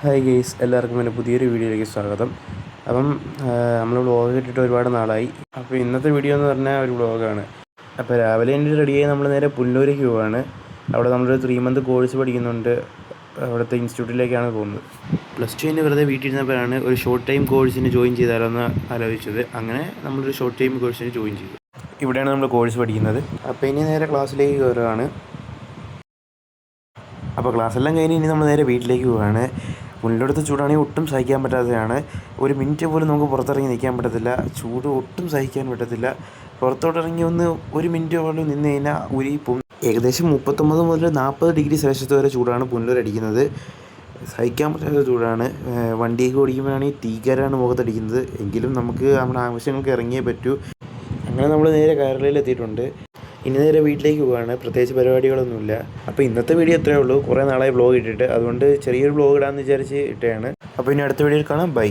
Hi guys, എല്ലാവർക്കും എൻ്റെ പുതിയൊരു വീഡിയോയിലേക്ക് സ്വാഗതം. അപ്പം നമ്മൾ വ്ളോഗ് ഇട്ടിട്ട് ഒരുപാട് നാളായി. അപ്പോൾ ഇന്നത്തെ വീഡിയോ എന്ന് പറഞ്ഞാൽ ഒരു വ്ളോഗാണ്. അപ്പോൾ രാവിലെ എൻ്റെ റെഡിയായി നമ്മൾ നേരെ പുല്ലൂരേക്ക് പോവുകയാണ്. അവിടെ നമ്മളൊരു 3 മന്ത് കോഴ്സ് പഠിക്കുന്നുണ്ട്. അവിടുത്തെ ഇൻസ്റ്റിറ്റ്യൂട്ടിലേക്കാണ് പോകുന്നത്. +2 കഴിഞ്ഞ് വെറുതെ വീട്ടിലിരുന്നപ്പോഴാണ് ഒരു ഷോർട്ട് ടൈം കോഴ്സിന് ജോയിൻ ചെയ്താലോ എന്ന് ആലോചിച്ചത്. അങ്ങനെ നമ്മളൊരു ഷോർട്ട് ടൈം കോഴ്സിന് ജോയിൻ ചെയ്തു. ഇവിടെയാണ് നമ്മൾ കോഴ്സ് പഠിക്കുന്നത്. അപ്പോൾ ഇനി നേരെ ക്ലാസ്സിലേക്ക് കയറുകയാണ്. അപ്പോൾ ക്ലാസ്സെല്ലാം കഴിഞ്ഞ് ഇനി നമ്മൾ നേരെ വീട്ടിലേക്ക് പോവുകയാണ്. പുല്ലിടത്ത് ചൂടാണെങ്കിൽ ഒട്ടും സഹിക്കാൻ പറ്റാത്തതാണ്. ഒരു മിനിറ്റ് പോലും നമുക്ക് പുറത്തിറങ്ങി നിൽക്കാൻ പറ്റത്തില്ല. ചൂട് ഒട്ടും സഹിക്കാൻ പറ്റത്തില്ല. പുറത്തോട്ടിറങ്ങി ഒരു മിനിറ്റ് പോലും നിന്ന് കഴിഞ്ഞാൽ ഉരിപ്പും. ഏകദേശം 39 മുതൽ 40 ഡിഗ്രി സെൽഷ്യസ് വരെ ചൂടാണ് പുല്ലൂരടിക്കുന്നത്. സഹിക്കാൻ പറ്റാത്ത ചൂടാണ്. വണ്ടിയൊക്കെ ഓടിക്കുമ്പോഴാണെങ്കിൽ തീക്കാരാണ് മുഖത്തടിക്കുന്നത്. എങ്കിലും നമുക്ക് നമ്മുടെ ആവശ്യങ്ങൾക്ക് ഇറങ്ങിയേ പറ്റൂ. അങ്ങനെ നമ്മൾ നേരെ കയറലിലെത്തിയിട്ടുണ്ട്. ഇനി നേരെ വീട്ടിലേക്ക് പോവുകയാണ്. പ്രത്യേകിച്ച് പരിപാടികളൊന്നുമില്ല. അപ്പോൾ ഇന്നത്തെ വീഡിയോ ഇത്രയേ ഉള്ളൂ. കുറേ നാളായി വ്ളോഗ് ഇട്ടിട്ട്, അതുകൊണ്ട് ചെറിയൊരു വ്ളോഗ് ഇടാമെന്ന് വിചാരിച്ച് ഇട്ടതാണ്. അപ്പോൾ ഇനി അടുത്ത വീഡിയോയിൽ കാണാം. ബൈ.